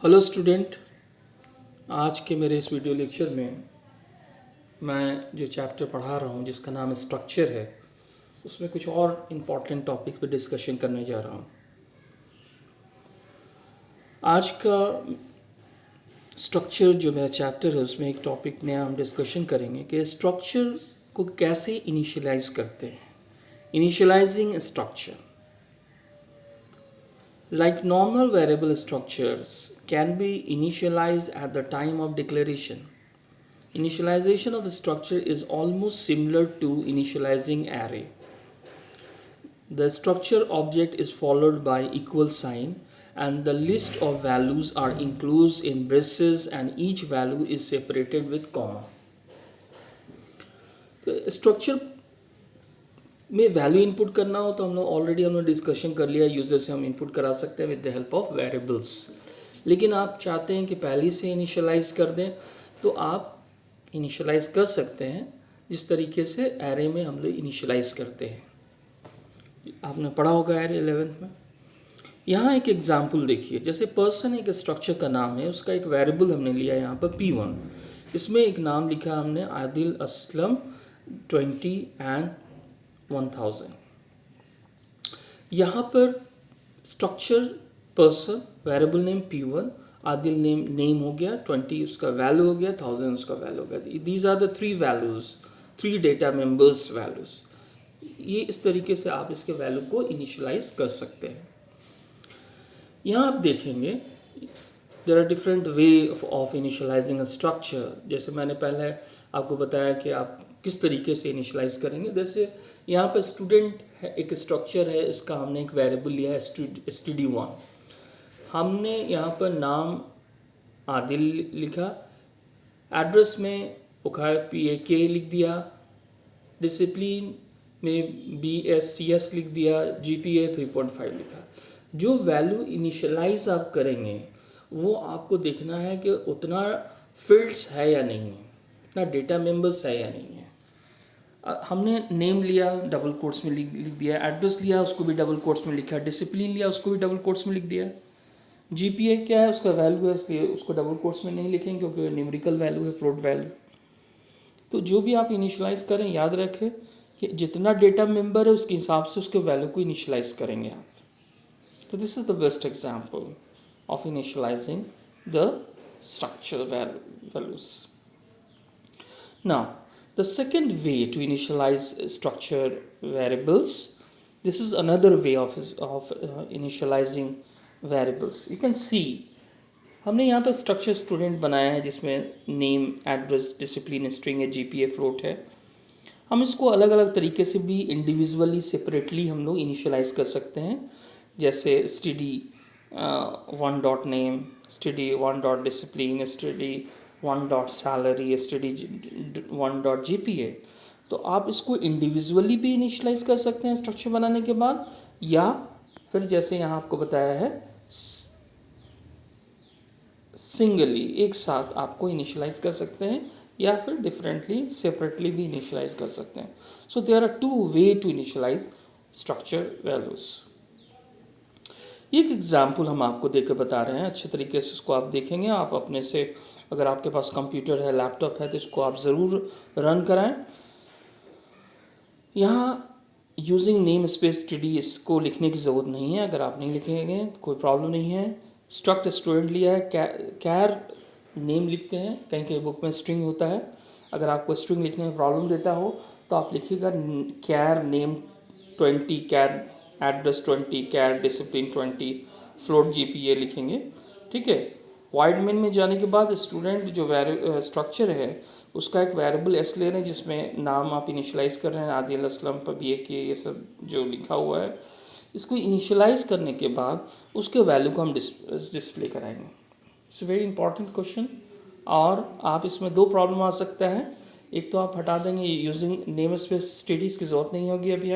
Hello student. आज के मेरे इस वीडियो लेक्चर में मैं जो चैप्टर पढ़ा रहा हूँ जिसका नाम स्ट्रक्चर है, उसमें कुछ और इम्पॉर्टेंट टॉपिक पे डिस्कशन करने जा रहा हूँ। आज का स्ट्रक्चर जो मेरा चैप्टर है उसमें एक टॉपिक नया हम डिस्कशन करेंगे कि स्ट्रक्चर को कैसे इनिशियलाइज करते हैं। Initialising structure like normal variable structures can be initialized at the time of declaration. Initialization of a structure is almost similar to initializing array. The structure object is followed by equal sign and the list of values are enclosed in braces and each value is separated with comma. Structure में value input करना हो तो हम लोग already हमने discussion कर लिया, user से हम इनपुट करा सकते हैं with the help of variables. लेकिन आप चाहते हैं कि पहले से इनिशियलाइज कर दें तो आप इनिशियलाइज कर सकते हैं जिस तरीके से एरे में हम लोग इनिशियलाइज करते हैं। आपने पढ़ा होगा एरे 11th में। यहाँ एक एग्जाम्पल देखिए, जैसे पर्सन एक स्ट्रक्चर का नाम है, उसका एक वेरिएबल हमने लिया यहाँ पर P1। इसमें एक नाम लिखा हमने आदिल असलम 20 एंड 1000। यहाँ पर structure person, variable name P1, Adil name हो गया, 20 उसका वैल्यू हो गया, 1000 उसका वैल्यू हो गया। These are the three values, three data members values. ये इस तरीके से आप इसके वैल्यू को इनिशियलाइज कर सकते हैं। यहाँ आप देखेंगे there are different way of initialising a structure. जैसे मैंने पहले आपको बताया कि आप किस तरीके से इनिशियलाइज करेंगे। जैसे यहाँ पर स्टूडेंट है, एक स्ट्रक्चर है, इसका हमने एक वेरिएबल लिया है std1। हमने यहाँ पर नाम आदिल लिखा, एड्रेस में PAK लिख दिया, डिसिप्लिन में BSCS लिख दिया, GPA 3.5 लिखा। जो वैल्यू इनिशियलाइज आप करेंगे वो आपको देखना है कि उतना फील्ड्स है या नहीं है, उतना डेटा मेंबर्स है या नहीं है। हमने नेम लिया, डबल कोट्स में लिख दिया, एड्रेस लिया, उसको भी डबल कोट्स में लिखा, डिसिप्लिन लिया, उसको भी डबल कोट्स में लिख दिया। GPA क्या है, उसका वैल्यू है, इसलिए उसको डबल कोट्स में नहीं लिखेंगे क्योंकि न्यूमेरिकल वैल्यू है, फ्लोट वैल्यू। तो जो भी आप इनिशियलाइज करें याद रखें कि जितना डेटा मेंबर है उसके हिसाब से उसके वैल्यू को इनिशियलाइज करेंगे आप। तो this is the best example of initializing the structure values. Now, the second way to initialize structure variables, this is another way of initializing variables. You can see हमने यहाँ पर स्ट्रक्चर स्टूडेंट बनाया है जिसमें name, address, discipline, string है, GPA float है। हम इसको अलग अलग तरीके से भी इंडिविजुअली सेपरेटली हम लोग इनिशियलाइज कर सकते हैं। जैसे std1.name, std1.discipline, std1.salary, std1.gpa। तो आप इसको इंडिविजुअली भी इनिशियलाइज कर सकते हैं स्ट्रक्चर बनाने के बाद, या फिर जैसे यहाँ आपको बताया है सिंगली एक साथ आपको इनिशियलाइज कर सकते हैं, या फिर डिफरेंटली सेपरेटली भी इनिशियलाइज कर सकते हैं। So there are two way to initialise structure values. एक एग्जाम्पल हम आपको देकर बता रहे हैं, अच्छे तरीके से इसको आप देखेंगे। आप अपने से, अगर आपके पास कंप्यूटर है, लैपटॉप है, तो इसको आप ज़रूर रन कराएं। यहाँ यूजिंग नेम स्पेस TD इसको लिखने की ज़रूरत नहीं है। अगर आप नहीं लिखेंगे तो कोई प्रॉब्लम नहीं है। स्ट्रक्ट स्टूडेंट लिया है, कैर नेम लिखते हैं, कहीं कहीं बुक में स्ट्रिंग होता है। अगर आपको स्ट्रिंग लिखने में प्रॉब्लम देता हो तो आप लिखिएगा कैर नेम 20, कैर एड्रेस 20, कैर डिसिप्लिन 20, फ्लोट GPA लिखेंगे, ठीक है। वाइड मेन में जाने के बाद स्टूडेंट जो स्ट्रक्चर है उसका एक वेरिएबल S ले रहे हैं जिसमें नाम आप इनिशियलाइज कर रहे हैं, आदिल असलम पर BAK ये सब जो लिखा हुआ है। इसको इनिशियलाइज करने के बाद उसके वैल्यू को हम डिस्प्ले कराएंगे। It's very important question. और आप इसमें दो प्रॉब्लम आ सकता है। एक तो आप हटा देंगे यूजिंग नेम स्पेस स्टेडीज की ज़रूरत नहीं होगी। अभी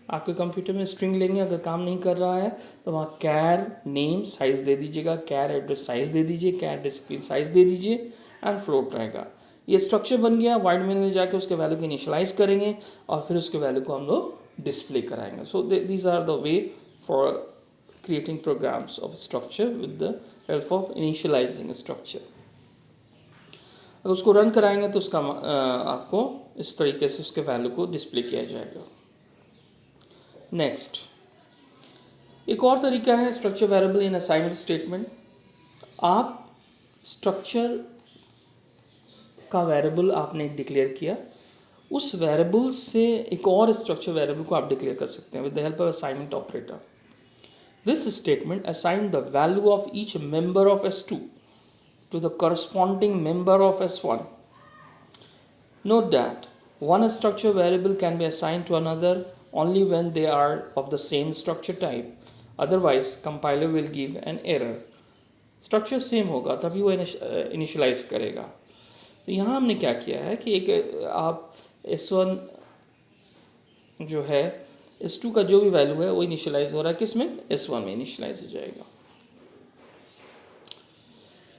आपके कंप्यूटर में स्ट्रिंग लेंगे, अगर काम नहीं कर रहा है तो वहाँ कैर नेम साइज़ दे दीजिएगा, कैर एड्रेस साइज़ दे दीजिए, कैर डिसिप्लिन साइज़ दे दीजिए एंड फ्लोट रहेगा। ये स्ट्रक्चर बन गया। वाइड मेन में जाके उसके वैल्यू को इनिशियलाइज करेंगे और फिर उसके वैल्यू को हम लोग डिस्प्ले कराएंगे। So these are the way for creating programs of structure with the help of initialising structure. अगर उसको रन कराएंगे तो उसका आपको इस तरीके से उसके वैल्यू को डिस्प्ले किया जाएगा। नेक्स्ट, एक और तरीका है structure variable in assignment statement. आप स्ट्रक्चर का वेरिएबल आपने डिक्लेयर किया, उस वेरिएबल से एक और स्ट्रक्चर वेरिएबल को आप डिक्लेयर कर सकते हैं with the help of assignment operator. This statement assign the value of each member of S2 to the corresponding member of S1. Note that one structure variable can be assigned to another only when they are of the same structure type. Otherwise, compiler will give an error. Structure same होगा तभी वो initialise करेगा। तो यहाँ हमने क्या किया है कि एक आप S1 जो है S2 का जो भी वैल्यू है वो इनिशियलाइज हो रहा है, किस में? S1 में इनिशियलाइज हो जाएगा।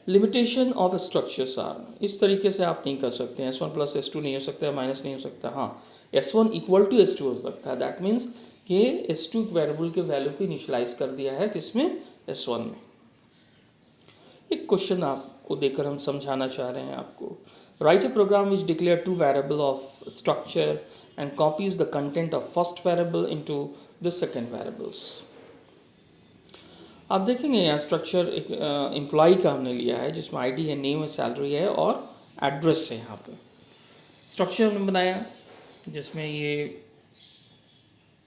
लिमिटेशन ऑफ स्ट्रक्चर्स आर, इस तरीके से आप नहीं कर सकते हैं। S1 प्लस S2 नहीं हो सकता, माइनस नहीं हो सकता। हाँ, S1 इक्वल टू S2 हो सकता है। दैट मीन्स कि S2 वेरिएबल के वैल्यू को इनिशियलाइज कर दिया है किसमें? S1 में। एक क्वेश्चन आपको देकर हम समझाना चाह रहे हैं आपको। Write a program which declare two variable of structure and copies the content of first variable into the second variables. आप देखेंगे यहाँ स्ट्रक्चर एक एम्प्लॉय का हमने लिया है जिसमें आईडी है, नेम है, सैलरी है और एड्रेस है। यहाँ पे स्ट्रक्चर हमने बनाया जिसमें ये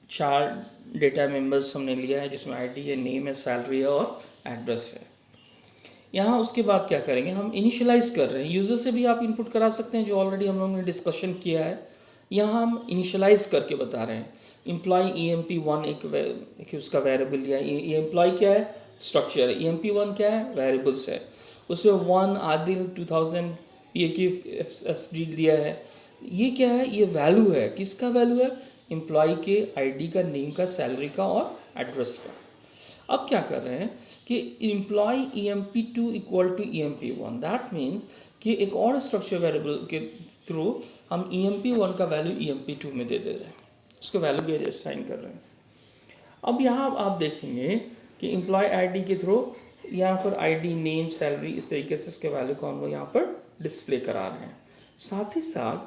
4 डेटा मेंबर्स हमने लिया है जिसमें आईडी है, नेम है, सैलरी है और एड्रेस है। यहाँ उसके बाद क्या करेंगे, हम इनिशियलाइज कर रहे हैं। यूज़र से भी आप इनपुट करा सकते हैं जो ऑलरेडी हम लोगों ने डिस्कशन किया है। यहाँ हम इनिशियलाइज करके बता रहे हैं। एम्प्लॉय EMP1 एक उसका वेरिएबल लिया। ये एम्प्लॉय क्या है? स्ट्रक्चर है। EMP1 क्या है? वेरिएबल्स है। उसमें 1 आदिल 2000 PAKFSD दिया है। ये क्या है? ये वैल्यू है। किसका वैल्यू है? एम्प्लॉय के आईडी का, नेम का, सैलरी का और एड्रेस का। अब क्या कर रहे हैं कि employ EMP2 equal to EMP1। That means कि एक और स्ट्रक्चर वेरिएबल के थ्रू हम EMP1 का वैल्यू EMP2 में दे रहे हैं, उसके वैल्यू के असाइन कर रहे हैं। अब यहाँ आप देखेंगे कि एम्प्लॉय आईडी के थ्रू यहाँ पर आईडी, नेम, सैलरी इस तरीके से उसके वैल्यू को हम लोग यहाँ पर डिस्प्ले करा रहे हैं। साथ ही साथ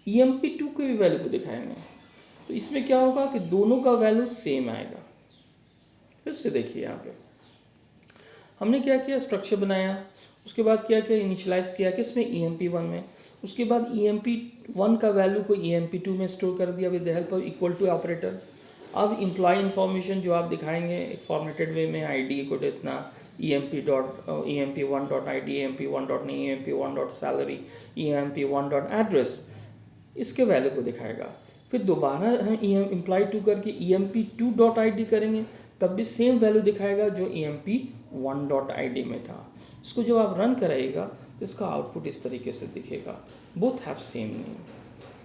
EMP2 के भी वैल्यू को दिखाएंगे। तो इसमें क्या होगा कि दोनों का वैल्यू सेम आएगा। फिर से देखिए यहाँ पे हमने क्या किया, स्ट्रक्चर बनाया, उसके बाद क्या किया, इनिशियलाइज किया किसमें? EMP1 में। उसके बाद EMP1 का वैल्यू को EMP2 में स्टोर कर दिया with the help of equal to operator. अब एम्प्लॉय इन्फॉर्मेशन जो आप दिखाएंगे एक फॉर्मेटेड वे में, आईडी को इतना EMP1.id, EMP1.name, EMP1.salary, EMP1.address, इसके वैल्यू को दिखाएगा। फिर दोबारा हम EMP2 करके EMP2.id करेंगे, तब भी सेम वैल्यू दिखाएगा जो EMP1.id में था। इसको जब आप रन कराइएगा तो इसका आउटपुट इस तरीके से दिखेगा, बोथ हैव सेम नेम।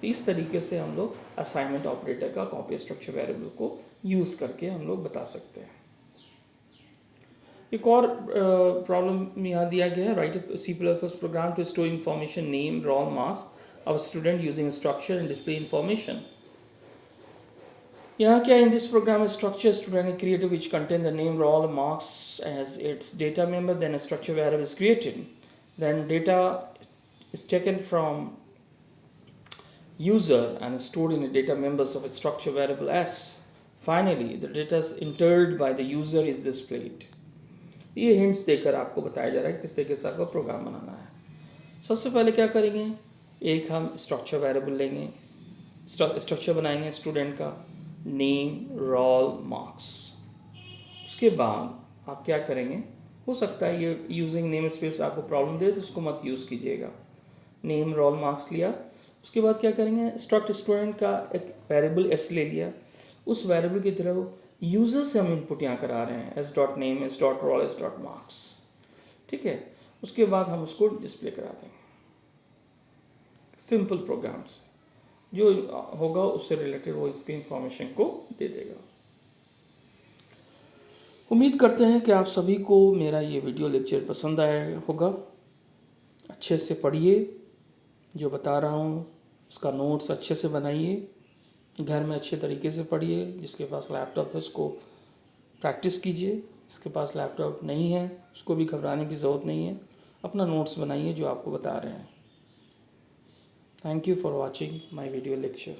इस तरीके से हम लोग असाइनमेंट ऑपरेटर का कॉपी स्ट्रक्चर वेरिएबल को यूज़ करके हम लोग बता सकते हैं। एक और प्रॉब्लम यहाँ दिया गया है, write C++ program to store information, name, roll, marks of student using structure and display information. यहाँ क्या, in this program structure student created which contain the name, roll, marks as its data member, then a structure variable is created, then data is taken from user and stored in the data members of a structure variable S. Finally, the data is entered by the user is displayed. ये hints देकर आपको बताया जा रहा है किस तरीके से आपको प्रोग्राम बनाना है। सबसे पहले क्या करेंगे, एक हम स्ट्रक्चर वेरिएबल लेंगे, स्ट्रक्चर बनाएंगे स्टूडेंट का, नेम, रोल, मार्क्स। उसके बाद आप क्या करेंगे, हो सकता है ये यूजिंग नेम स्पेस आपको प्रॉब्लम दे तो उसको मत यूज़ कीजिएगा। नेम, रोल, मार्क्स लिया, उसके बाद क्या करेंगे, स्ट्रक्ट स्टूडेंट का एक वेरिएबल S ले लिया। उस वेरिएबल की तरह यूज़र से हम इनपुट यहाँ करा रहे हैं S.name, S.roll, S.marks। ठीक है, उसके बाद हम उसको डिस्प्ले करा देंगे। सिंपल प्रोग्राम से जो होगा उससे रिलेटेड वो इसके इंफॉर्मेशन को दे देगा। उम्मीद करते हैं कि आप सभी को मेरा ये वीडियो लेक्चर पसंद आया होगा। अच्छे से पढ़िए, जो बता रहा हूँ उसका नोट्स अच्छे से बनाइए, घर में अच्छे तरीके से पढ़िए। जिसके पास लैपटॉप है उसको प्रैक्टिस कीजिए, इसके पास लैपटॉप नहीं है उसको भी घबराने की ज़रूरत नहीं है, अपना नोट्स बनाइए जो आपको बता रहे हैं। Thank you for watching my video lecture.